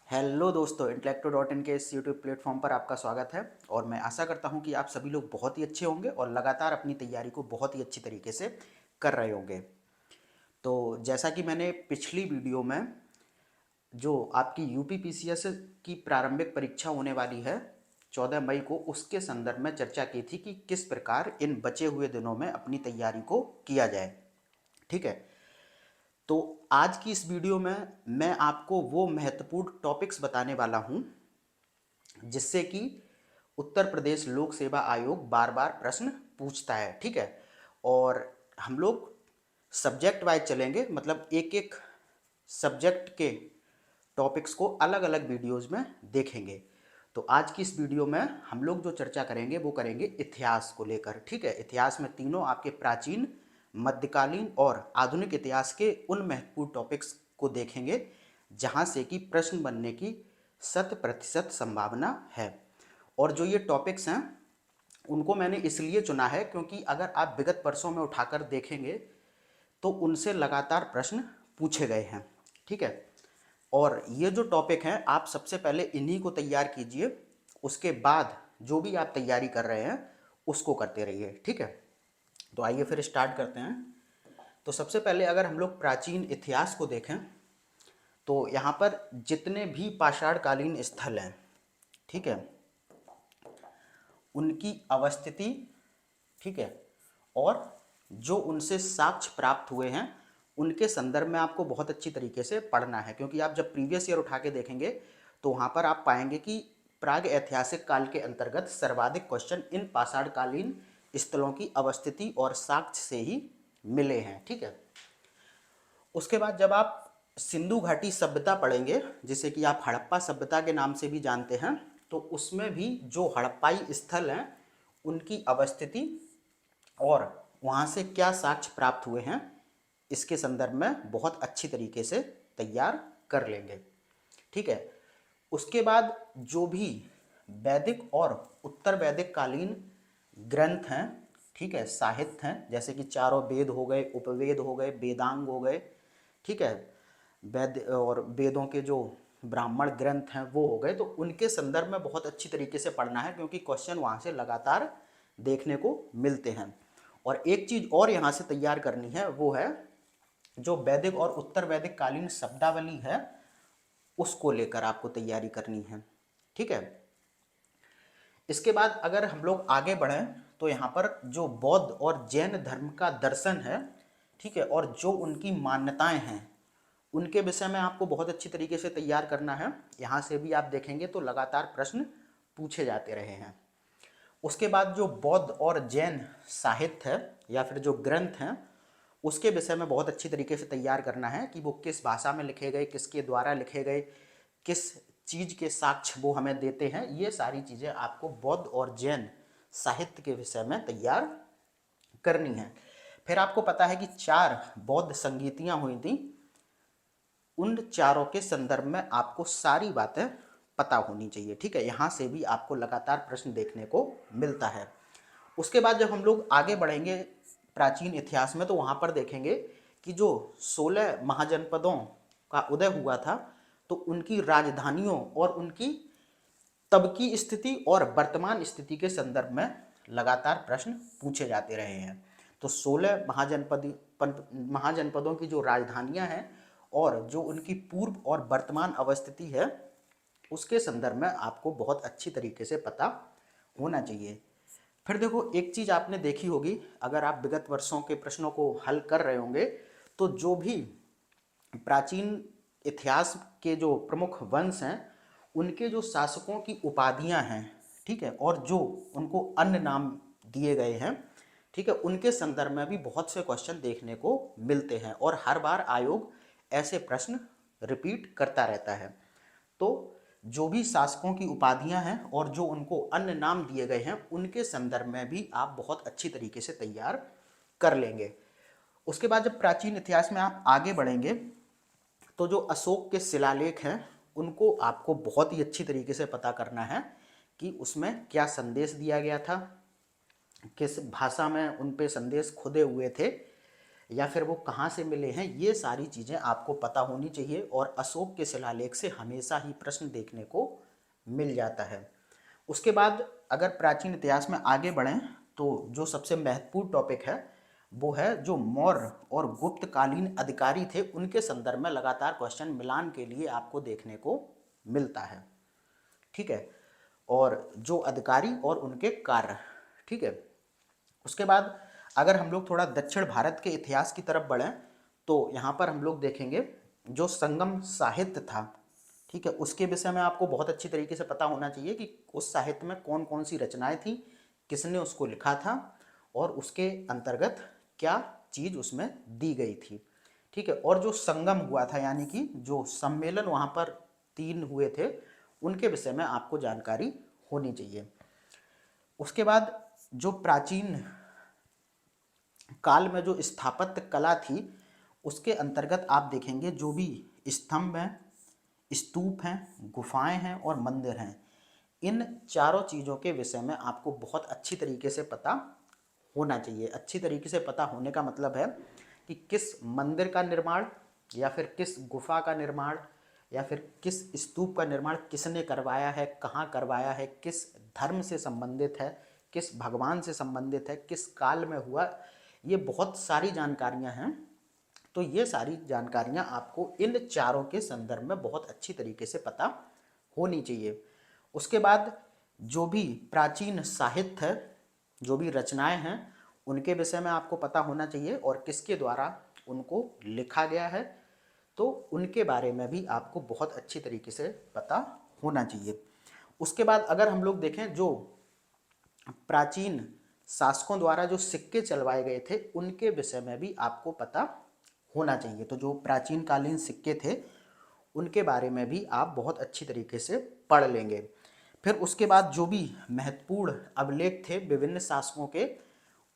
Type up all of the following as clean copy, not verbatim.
Hello दोस्तों, इंटेलेक्टो.इन के इस यूट्यूब प्लेटफॉर्म पर आपका स्वागत है। और मैं आशा करता हूं कि आप सभी लोग बहुत ही अच्छे होंगे और लगातार अपनी तैयारी को बहुत ही अच्छी तरीके से कर रहे होंगे। तो जैसा कि मैंने पिछली वीडियो में जो आपकी यूपी पीसीएस की प्रारंभिक परीक्षा होने वाली है 14 मई को, उसके संदर्भ में चर्चा की थी कि किस प्रकार इन बचे हुए दिनों में अपनी तैयारी को किया जाए। ठीक है, तो आज की इस वीडियो में मैं आपको वो महत्वपूर्ण टॉपिक्स बताने वाला हूं जिससे कि उत्तर प्रदेश लोक सेवा आयोग बार बार प्रश्न पूछता है। ठीक है, और हम लोग सब्जेक्ट वाइज चलेंगे, मतलब एक एक सब्जेक्ट के टॉपिक्स को अलग अलग वीडियोस में देखेंगे। तो आज की इस वीडियो में हम लोग जो चर्चा करेंगे वो करेंगे इतिहास को लेकर। ठीक है, इतिहास में तीनों आपके प्राचीन, मध्यकालीन और आधुनिक इतिहास के उन महत्वपूर्ण टॉपिक्स को देखेंगे जहां से कि प्रश्न बनने की 100% संभावना है। और जो ये टॉपिक्स हैं उनको मैंने इसलिए चुना है क्योंकि अगर आप विगत वर्षों में उठाकर देखेंगे तो उनसे लगातार प्रश्न पूछे गए हैं। ठीक है, और ये जो टॉपिक हैं आप सबसे पहले इन्हीं को तैयार कीजिए, उसके बाद जो भी आप तैयारी कर रहे हैं उसको करते रहिए। ठीक है, तो आइए फिर स्टार्ट करते हैं। तो सबसे पहले अगर हम लोग प्राचीन इतिहास को देखें तो यहाँ पर जितने भी पाषाण कालीन स्थल हैं, ठीक है, उनकी अवस्थिति, ठीक है, और जो उनसे साक्ष्य प्राप्त हुए हैं उनके संदर्भ में आपको बहुत अच्छी तरीके से पढ़ना है। क्योंकि आप जब प्रीवियस ईयर उठा के देखेंगे तो वहाँ पर आप पाएंगे कि प्राग ऐतिहासिक काल के अंतर्गत सर्वाधिक क्वेश्चन इन पाषाणकालीन स्थलों की अवस्थिति और साक्ष्य से ही मिले हैं। ठीक है, उसके बाद जब आप सिंधु घाटी सभ्यता पढ़ेंगे, जिसे कि आप हड़प्पा सभ्यता के नाम से भी जानते हैं, तो उसमें भी जो हड़प्पाई स्थल हैं उनकी अवस्थिति और वहाँ से क्या साक्ष्य प्राप्त हुए हैं इसके संदर्भ में बहुत अच्छी तरीके से तैयार कर लेंगे। ठीक है, उसके बाद जो भी वैदिक और उत्तर वैदिक कालीन ग्रंथ हैं, ठीक है, साहित्य हैं, जैसे कि चारों वेद हो गए, उपवेद हो गए, वेदांग हो गए, ठीक है, वेद और वेदों के जो ब्राह्मण ग्रंथ हैं वो हो गए, तो उनके संदर्भ में बहुत अच्छी तरीके से पढ़ना है क्योंकि क्वेश्चन वहाँ से लगातार देखने को मिलते हैं। और एक चीज़ और यहाँ से तैयार करनी है, वो है जो वैदिक और उत्तर वैदिक कालीन शब्दावली है उसको लेकर आपको तैयारी करनी है। ठीक है, इसके बाद अगर हम लोग आगे बढ़ें तो यहाँ पर जो बौद्ध और जैन धर्म का दर्शन है, ठीक है, और जो उनकी मान्यताएं हैं उनके विषय में आपको बहुत अच्छी तरीके से तैयार करना है। यहाँ से भी आप देखेंगे तो लगातार प्रश्न पूछे जाते रहे हैं। उसके बाद जो बौद्ध और जैन साहित्य है या फिर जो ग्रंथ हैं उसके विषय में बहुत अच्छी तरीके से तैयार करना है कि वो किस भाषा में लिखे गए, किसके द्वारा लिखे गए, किस चीज़ के साक्ष्य वो हमें देते हैं। ये सारी चीज़ें आपको बौद्ध और जैन साहित्य के विषय में तैयार करनी है। फिर आपको पता है कि 4 बौद्ध संगीतियाँ हुई थी, उन चारों के संदर्भ में आपको सारी बातें पता होनी चाहिए। ठीक है, यहाँ से भी आपको लगातार प्रश्न देखने को मिलता है। उसके बाद जब हम लोग आगे बढ़ेंगे प्राचीन इतिहास में तो वहाँ पर देखेंगे कि जो 16 महाजनपदों का उदय हुआ था तो उनकी राजधानियों और उनकी तब की स्थिति और वर्तमान स्थिति के संदर्भ में लगातार प्रश्न पूछे जाते रहे हैं। तो 16 महाजनपदों की जो राजधानियां हैं और जो उनकी पूर्व और वर्तमान अवस्थिति है उसके संदर्भ में आपको बहुत अच्छी तरीके से पता होना चाहिए। फिर देखो, एक चीज़ आपने देखी होगी, अगर आप विगत वर्षों के प्रश्नों को हल कर रहे होंगे तो जो भी प्राचीन इतिहास के जो प्रमुख वंश हैं उनके जो शासकों की उपाधियां हैं, ठीक है, और जो उनको अन्य नाम दिए गए हैं, ठीक है, उनके संदर्भ में भी बहुत से क्वेश्चन देखने को मिलते हैं और हर बार आयोग ऐसे प्रश्न रिपीट करता रहता है। तो जो भी शासकों की उपाधियां हैं और जो उनको अन्य नाम दिए गए हैं उनके संदर्भ में भी आप बहुत अच्छी तरीके से तैयार कर लेंगे। उसके बाद जब प्राचीन इतिहास में आप आगे बढ़ेंगे तो जो अशोक के शिलालेख हैं उनको आपको बहुत ही अच्छी तरीके से पता करना है कि उसमें क्या संदेश दिया गया था, किस भाषा में उन पे संदेश खुदे हुए थे, या फिर वो कहाँ से मिले हैं, ये सारी चीज़ें आपको पता होनी चाहिए। और अशोक के शिलालेख से हमेशा ही प्रश्न देखने को मिल जाता है। उसके बाद अगर प्राचीन इतिहास में आगे बढ़ें तो जो सबसे महत्वपूर्ण टॉपिक है वो है जो मौर्य और गुप्तकालीन अधिकारी थे उनके संदर्भ में लगातार क्वेश्चन मिलान के लिए आपको देखने को मिलता है। ठीक है, और जो अधिकारी और उनके कार्य। ठीक है, उसके बाद अगर हम लोग थोड़ा दक्षिण भारत के इतिहास की तरफ बढ़ें तो यहाँ पर हम लोग देखेंगे जो संगम साहित्य था, ठीक है, उसके विषय में आपको बहुत अच्छी तरीके से पता होना चाहिए कि उस साहित्य में कौन कौन सी रचनाएं थी, किसने उसको लिखा था और उसके अंतर्गत क्या चीज़ उसमें दी गई थी। ठीक है, और जो संगम हुआ था यानी कि जो सम्मेलन वहाँ पर 3 हुए थे उनके विषय में आपको जानकारी होनी चाहिए। उसके बाद जो प्राचीन काल में जो स्थापत्य कला थी उसके अंतर्गत आप देखेंगे जो भी स्तंभ हैं, स्तूप हैं, गुफाएं हैं और मंदिर हैं, इन चारों चीज़ों के विषय में आपको बहुत अच्छी तरीके से पता होना चाहिए। अच्छी तरीके से पता होने का मतलब है कि किस मंदिर का निर्माण या फिर किस गुफा का निर्माण या फिर किस स्तूप का निर्माण किसने करवाया है, कहाँ करवाया है, किस धर्म से संबंधित है, किस भगवान से संबंधित है, किस काल में हुआ, ये बहुत सारी जानकारियाँ हैं। तो ये सारी जानकारियाँ आपको इन चारों के संदर्भ में बहुत अच्छी तरीके से पता होनी चाहिए। उसके बाद जो भी प्राचीन साहित्य है, जो भी रचनाएं हैं, उनके विषय में आपको पता होना चाहिए और किसके द्वारा उनको लिखा गया है, तो उनके बारे में भी आपको बहुत अच्छी तरीके से पता होना चाहिए। उसके बाद अगर हम लोग देखें जो प्राचीन शासकों द्वारा जो सिक्के चलवाए गए थे उनके विषय में भी आपको पता होना चाहिए। तो जो प्राचीन कालीन सिक्के थे उनके बारे में भी आप बहुत अच्छी तरीके से पढ़ लेंगे। फिर उसके बाद जो भी महत्वपूर्ण अभिलेख थे विभिन्न शासकों के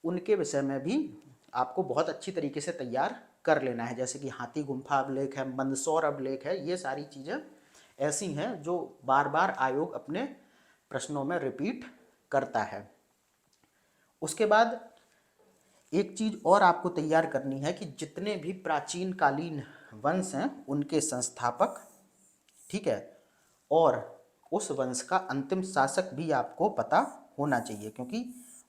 उनके विषय में भी आपको बहुत अच्छी तरीके से तैयार कर लेना है, जैसे कि हाथी गुम्फा अभिलेख है, मंदसौर अभिलेख है, ये सारी चीज़ें ऐसी हैं जो बार बार आयोग अपने प्रश्नों में रिपीट करता है। उसके बाद एक चीज़ और आपको तैयार करनी है कि जितने भी प्राचीन कालीन वंश हैं उनके संस्थापक, ठीक है, और उस वंश का अंतिम शासक भी आपको पता होना चाहिए, क्योंकि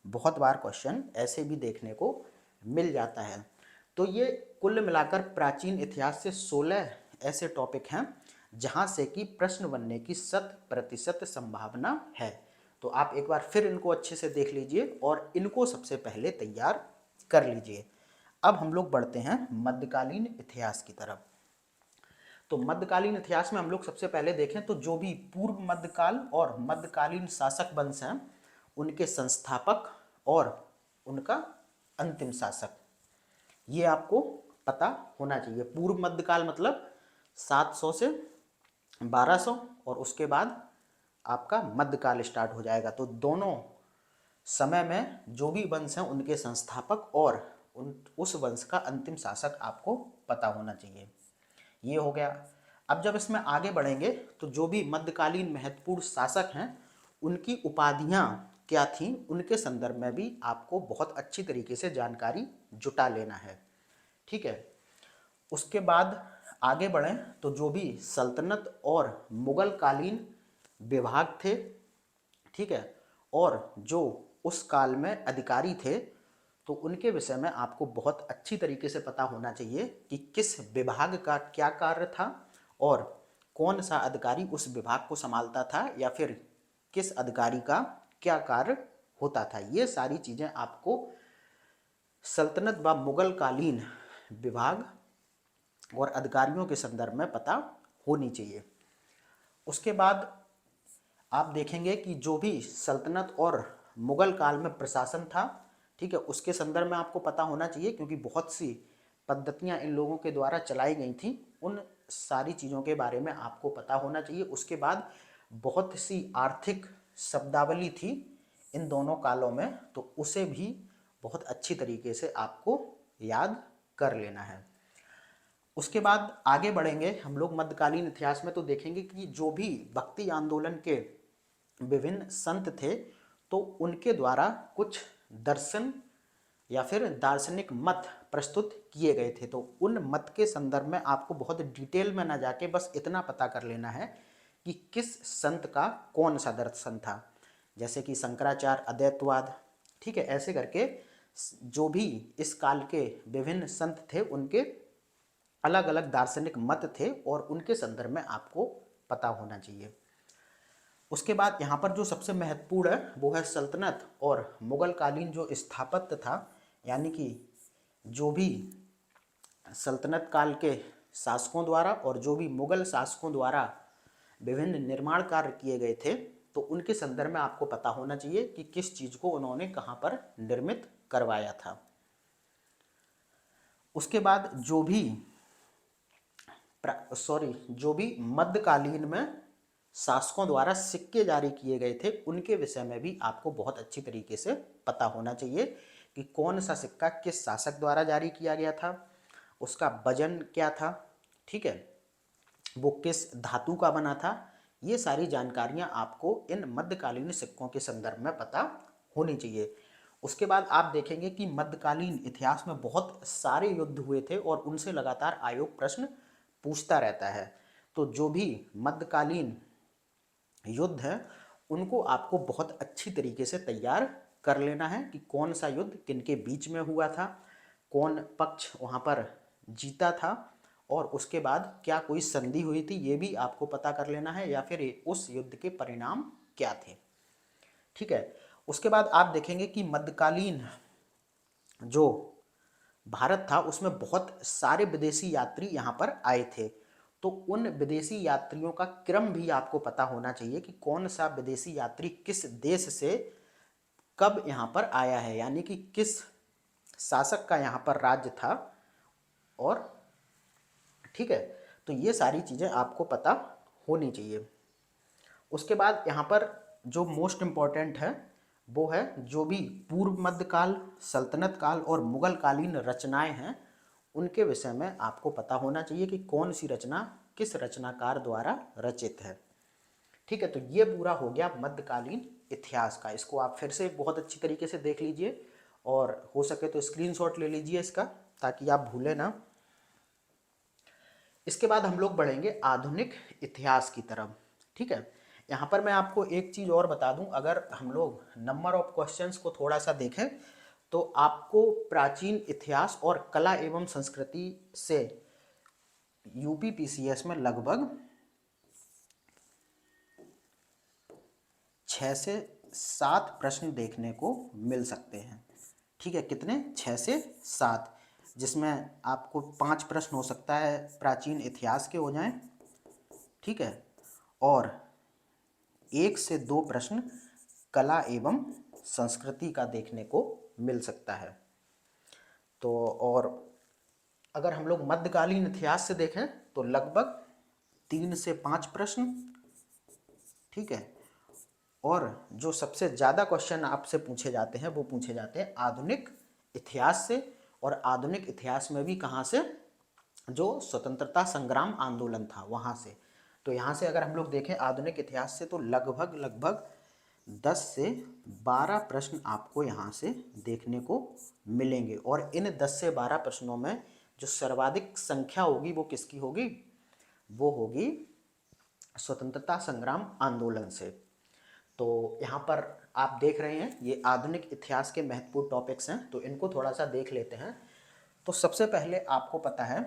बहुत बार क्वेश्चन ऐसे भी देखने को मिल जाता है। तो ये कुल मिलाकर प्राचीन इतिहास से 16 ऐसे टॉपिक हैं जहाँ से कि प्रश्न बनने की 100% संभावना है। तो आप एक बार फिर इनको अच्छे से देख लीजिए और इनको सबसे पहले तैयार कर लीजिए। अब हम लोग बढ़ते हैं मध्यकालीन इतिहास की तरफ। तो मध्यकालीन इतिहास में हम लोग सबसे पहले देखें तो जो भी पूर्व मध्यकाल और मध्यकालीन शासक वंश हैं उनके संस्थापक और उनका अंतिम शासक, ये आपको पता होना चाहिए। पूर्व मध्यकाल मतलब 700 से 1200 और उसके बाद आपका मध्यकाल स्टार्ट हो जाएगा। तो दोनों समय में जो भी वंश हैं उनके संस्थापक और उस वंश का अंतिम शासक आपको पता होना चाहिए। ये हो गया। अब जब इसमें आगे बढ़ेंगे तो जो भी मध्यकालीन महत्वपूर्ण शासक हैं उनकी उपाधियां क्या थीं उनके संदर्भ में भी आपको बहुत अच्छी तरीके से जानकारी जुटा लेना है। ठीक है, उसके बाद आगे बढ़ें तो जो भी सल्तनत और मुगल कालीन विभाग थे, ठीक है, और जो उस काल में अधिकारी थे तो उनके विषय में आपको बहुत अच्छी तरीके से पता होना चाहिए कि किस विभाग का क्या कार्य था और कौन सा अधिकारी उस विभाग को संभालता था या फिर किस अधिकारी का क्या कार्य होता था। ये सारी चीज़ें आपको सल्तनत व मुगल कालीन विभाग और अधिकारियों के संदर्भ में पता होनी चाहिए। उसके बाद आप देखेंगे कि जो भी सल्तनत और मुगल काल में प्रशासन था, ठीक है, उसके संदर्भ में आपको पता होना चाहिए क्योंकि बहुत सी पद्धतियां इन लोगों के द्वारा चलाई गई थी, उन सारी चीज़ों के बारे में आपको पता होना चाहिए। उसके बाद बहुत सी आर्थिक शब्दावली थी इन दोनों कालों में, तो उसे भी बहुत अच्छी तरीके से आपको याद कर लेना है। उसके बाद आगे बढ़ेंगे हम लोग मध्यकालीन इतिहास में तो देखेंगे कि जो भी भक्ति आंदोलन के विभिन्न संत थे तो उनके द्वारा कुछ दर्शन या फिर दार्शनिक मत प्रस्तुत किए गए थे। तो उन मत के संदर्भ में आपको बहुत डिटेल में ना जाके बस इतना पता कर लेना है कि किस संत का कौन सा दर्शन था। जैसे कि शंकराचार्य अद्वैतवाद, ठीक है, ऐसे करके जो भी इस काल के विभिन्न संत थे उनके अलग अलग दार्शनिक मत थे और उनके संदर्भ में आपको पता होना चाहिए। उसके बाद यहाँ पर जो सबसे महत्वपूर्ण है वो है सल्तनत और मुगल कालीन जो स्थापत्य था, यानी कि जो भी सल्तनत काल के शासकों द्वारा और जो भी मुगल शासकों द्वारा विभिन्न निर्माण कार्य किए गए थे, तो उनके संदर्भ में आपको पता होना चाहिए कि किस चीज़ को उन्होंने कहाँ पर निर्मित करवाया था। उसके बाद जो भी मध्यकालीन में शासकों द्वारा सिक्के जारी किए गए थे उनके विषय में भी आपको बहुत अच्छी तरीके से पता होना चाहिए कि कौन सा सिक्का किस शासक द्वारा जारी किया गया था, उसका वजन क्या था, ठीक है, वो किस धातु का बना था। ये सारी जानकारियां आपको इन मध्यकालीन सिक्कों के संदर्भ में पता होनी चाहिए। उसके बाद आप देखेंगे कि मध्यकालीन इतिहास में बहुत सारे युद्ध हुए थे और उनसे लगातार आयोग प्रश्न पूछता रहता है। तो जो भी मध्यकालीन युद्ध है उनको आपको बहुत अच्छी तरीके से तैयार कर लेना है कि कौन सा युद्ध किनके बीच में हुआ था, कौन पक्ष वहाँ पर जीता था और उसके बाद क्या कोई संधि हुई थी, ये भी आपको पता कर लेना है, या फिर उस युद्ध के परिणाम क्या थे, ठीक है। उसके बाद आप देखेंगे कि मध्यकालीन जो भारत था उसमें बहुत सारे विदेशी यात्री यहाँ पर आए थे। तो उन विदेशी यात्रियों का क्रम भी आपको पता होना चाहिए कि कौन सा विदेशी यात्री किस देश से कब यहाँ पर आया है, यानी कि किस शासक का यहाँ पर राज्य था, और ठीक है, तो ये सारी चीज़ें आपको पता होनी चाहिए। उसके बाद यहाँ पर जो मोस्ट इम्पॉर्टेंट है वो है जो भी पूर्व मध्यकाल, सल्तनत काल और मुगल कालीन रचनाएं हैं उनके विषय में आपको पता होना चाहिए कि कौन सी रचना किस रचनाकार द्वारा रचित है, ठीक है। तो ये पूरा हो गया मध्यकालीन इतिहास का। इसको आप फिर से बहुत अच्छी तरीके से देख लीजिए और हो सके तो स्क्रीनशॉट ले लीजिए इसका, ताकि आप भूलें ना। इसके बाद हम लोग बढ़ेंगे आधुनिक इतिहास की तरफ, ठीक है। यहाँ पर मैं आपको एक चीज़ और बता दूं, अगर हम लोग नंबर ऑफ क्वेश्चंस को थोड़ा सा देखें तो आपको प्राचीन इतिहास और कला एवं संस्कृति से यूपी पीसीएस में लगभग 6 से 7 प्रश्न देखने को मिल सकते हैं, ठीक है। कितने? 6 से 7, जिसमें आपको 5 प्रश्न हो सकता है प्राचीन इतिहास के हो जाएं, ठीक है, और 1 से 2 प्रश्न कला एवं संस्कृति का देखने को मिल सकता है। तो और अगर हम लोग मध्यकालीन इतिहास से देखें तो लगभग 3 से 5 प्रश्न, ठीक है। और जो सबसे ज़्यादा क्वेश्चन आपसे पूछे जाते हैं वो पूछे जाते हैं आधुनिक इतिहास से, और आधुनिक इतिहास में भी कहाँ से? जो स्वतंत्रता संग्राम आंदोलन था वहाँ से। तो यहाँ से अगर हम लोग देखें आधुनिक इतिहास से तो लगभग 10 से 12 प्रश्न आपको यहाँ से देखने को मिलेंगे, और इन 10 से 12 प्रश्नों में जो सर्वाधिक संख्या होगी वो किसकी होगी? वो होगी स्वतंत्रता संग्राम आंदोलन से। तो यहाँ पर आप देख रहे हैं ये आधुनिक इतिहास के महत्वपूर्ण टॉपिक्स हैं, तो इनको थोड़ा सा देख लेते हैं। तो सबसे पहले आपको पता है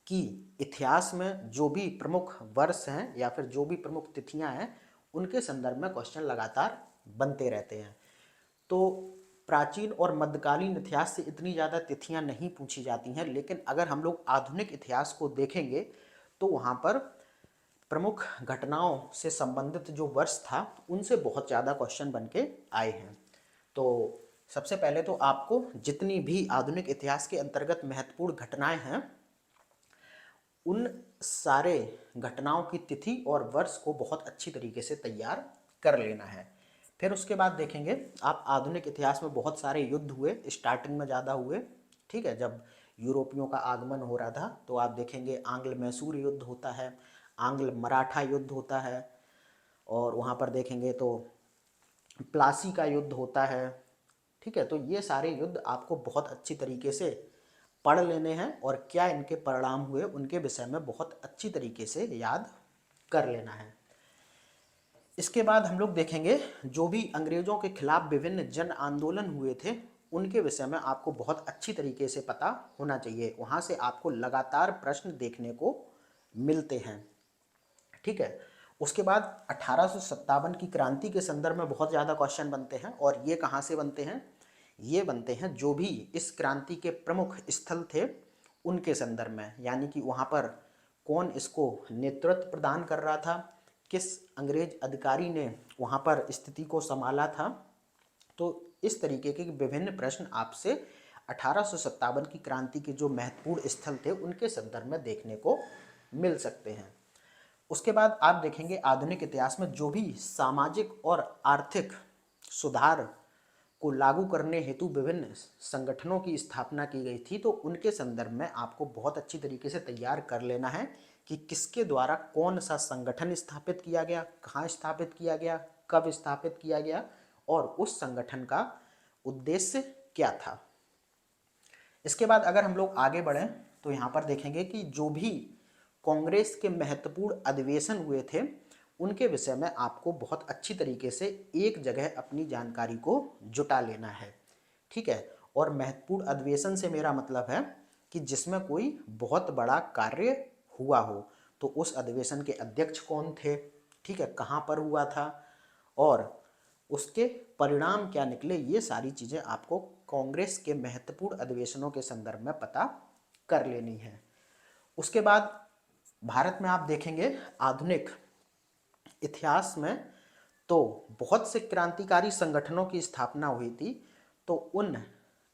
कि इतिहास में जो भी प्रमुख वर्ष हैं या फिर जो भी प्रमुख तिथियां हैं उनके संदर्भ में क्वेश्चन लगातार बनते रहते हैं। तो प्राचीन और मध्यकालीन इतिहास से इतनी ज़्यादा तिथियां नहीं पूछी जाती हैं, लेकिन अगर हम लोग आधुनिक इतिहास को देखेंगे तो वहाँ पर प्रमुख घटनाओं से संबंधित जो वर्ष था उनसे बहुत ज़्यादा क्वेश्चन बन के आए हैं। तो सबसे पहले तो आपको जितनी भी आधुनिक इतिहास के अंतर्गत महत्वपूर्ण घटनाएं हैं उन सारे घटनाओं की तिथि और वर्ष को बहुत अच्छी तरीके से तैयार कर लेना है। फिर उसके बाद देखेंगे आप आधुनिक इतिहास में बहुत सारे युद्ध हुए, स्टार्टिंग में ज़्यादा हुए, ठीक है। जब यूरोपियों का आगमन हो रहा था तो आप देखेंगे आंग्ल मैसूर युद्ध होता है, आंग्ल मराठा युद्ध होता है, और वहाँ पर देखेंगे तो प्लासी का युद्ध होता है, ठीक है, तो ये सारे युद्ध आपको बहुत अच्छी तरीके से पढ़ लेने हैं और क्या इनके परिणाम हुए उनके विषय में बहुत अच्छी तरीके से याद कर लेना है। इसके बाद हम लोग देखेंगे जो भी अंग्रेजों के खिलाफ विभिन्न जन आंदोलन हुए थे उनके विषय में आपको बहुत अच्छी तरीके से पता होना चाहिए। वहाँ से आपको लगातार प्रश्न देखने को मिलते हैं। ठीक है, उसके बाद 1857 की क्रांति के संदर्भ में बहुत ज़्यादा क्वेश्चन बनते हैं और ये कहाँ से बनते हैं? ये बनते हैं जो भी इस क्रांति के प्रमुख स्थल थे उनके संदर्भ में, यानी कि वहाँ पर कौन इसको नेतृत्व प्रदान कर रहा था, किस अंग्रेज अधिकारी ने वहाँ पर स्थिति को संभाला था। तो इस तरीके के विभिन्न प्रश्न आपसे 1857 की क्रांति के जो महत्वपूर्ण स्थल थे उनके संदर्भ में देखने को मिल सकते हैं। उसके बाद आप देखेंगे आधुनिक इतिहास में जो भी सामाजिक और आर्थिक सुधार को लागू करने हेतु विभिन्न संगठनों की स्थापना की गई थी, तो उनके संदर्भ में आपको बहुत अच्छी तरीके से तैयार कर लेना है कि किसके द्वारा कौन सा संगठन स्थापित किया गया, कहाँ स्थापित किया गया, कब स्थापित किया गया और उस संगठन का उद्देश्य क्या था। इसके बाद अगर हम लोग आगे बढ़ें तो यहाँ पर देखेंगे कि जो भी कांग्रेस के महत्वपूर्ण अधिवेशन हुए थे उनके विषय में आपको बहुत अच्छी तरीके से एक जगह अपनी जानकारी को जुटा लेना है। ठीक है, और महत्वपूर्ण अधिवेशन से मेरा मतलब है कि जिसमें कोई बहुत बड़ा कार्य हुआ हो, तो उस अधिवेशन के अध्यक्ष कौन थे, ठीक है, कहाँ पर हुआ था और उसके परिणाम क्या निकले, ये सारी चीज़ें आपको कांग्रेस के महत्वपूर्ण अधिवेशनों के संदर्भ में पता कर लेनी है। उसके बाद भारत में आप देखेंगे आधुनिक इतिहास में तो बहुत से क्रांतिकारी संगठनों की स्थापना हुई थी, तो उन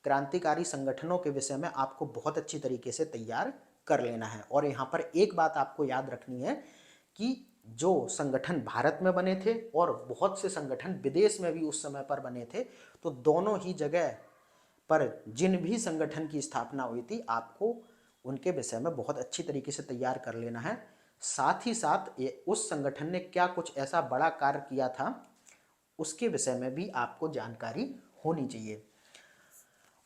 क्रांतिकारी संगठनों के विषय में आपको बहुत अच्छी तरीके से तैयार कर लेना है। और यहाँ पर एक बात आपको याद रखनी है कि जो संगठन भारत में बने थे और बहुत से संगठन विदेश में भी उस समय पर बने थे, तो दोनों ही जगह पर जिन भी संगठन की स्थापना हुई थी आपको उनके विषय में बहुत अच्छी तरीके से तैयार कर लेना है। साथ ही साथ ये उस संगठन ने क्या कुछ ऐसा बड़ा कार्य किया था उसके विषय में भी आपको जानकारी होनी चाहिए।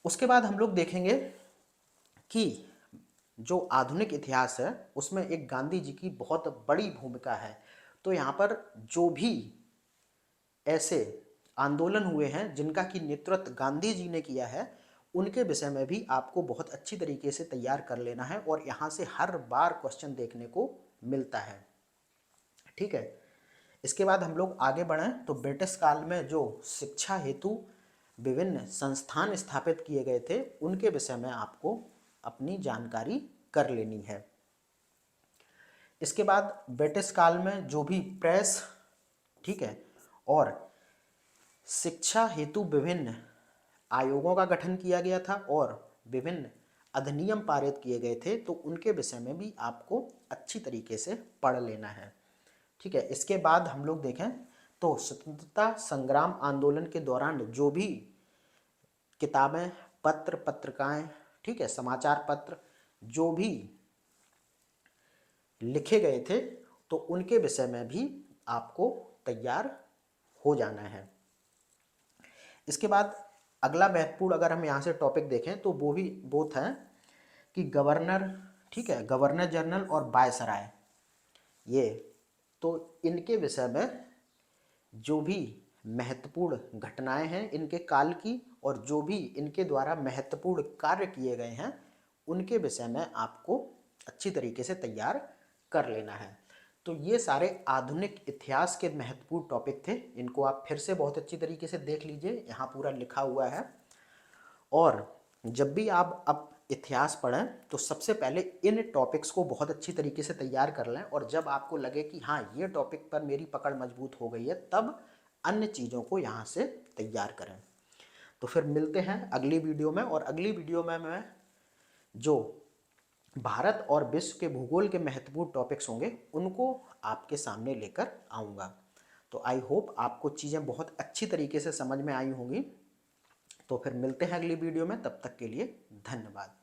उसके बाद हम लोग देखेंगे कि जो आधुनिक इतिहास है उसमें एक गांधी जी की बहुत बड़ी भूमिका है। तो यहाँ पर जो भी ऐसे आंदोलन हुए हैं जिनका कि नेतृत्व गांधी जी ने किया है उनके विषय में भी आपको बहुत अच्छी तरीके से तैयार कर लेना है और यहाँ से हर बार क्वेश्चन देखने को मिलता है। ठीक है, इसके बाद हम लोग आगे बढ़ें तो ब्रिटिश काल में जो शिक्षा हेतु विभिन्न संस्थान स्थापित किए गए थे उनके विषय में आपको अपनी जानकारी कर लेनी है। इसके बाद ब्रिटिश काल में जो भी प्रेस, ठीक है, और शिक्षा हेतु विभिन्न आयोगों का गठन किया गया था और विभिन्न अधिनियम पारित किए गए थे, तो उनके विषय में भी आपको अच्छी तरीके से पढ़ लेना है। ठीक है, इसके बाद हम लोग देखें तो स्वतंत्रता संग्राम आंदोलन के दौरान जो भी किताबें, पत्र, पत्रिकाएं, ठीक है, समाचार पत्र जो भी लिखे गए थे तो उनके विषय में भी आपको तैयार हो जाना है। इसके बाद अगला महत्वपूर्ण अगर हम यहाँ से टॉपिक देखें तो वो भी बोथ है कि गवर्नर, ठीक है, गवर्नर जनरल और वायसराय, ये तो इनके विषय में जो भी महत्वपूर्ण घटनाएं हैं इनके काल की और जो भी इनके द्वारा महत्वपूर्ण कार्य किए गए हैं उनके विषय में आपको अच्छी तरीके से तैयार कर लेना है। तो ये सारे आधुनिक इतिहास के महत्वपूर्ण टॉपिक थे, इनको आप फिर से बहुत अच्छी तरीके से देख लीजिए, यहाँ पूरा लिखा हुआ है। और जब भी आप अब इतिहास पढ़ें तो सबसे पहले इन टॉपिक्स को बहुत अच्छी तरीके से तैयार कर लें और जब आपको लगे कि हाँ ये टॉपिक पर मेरी पकड़ मजबूत हो गई है तब अन्य चीज़ों को यहाँ से तैयार करें। तो फिर मिलते हैं अगली वीडियो में और अगली वीडियो में मैं जो भारत और विश्व के भूगोल के महत्वपूर्ण टॉपिक्स होंगे उनको आपके सामने लेकर आऊँगा। तो आई होप आपको चीज़ें बहुत अच्छी तरीके से समझ में आई होंगी। तो फिर मिलते हैं अगली वीडियो में, तब तक के लिए धन्यवाद।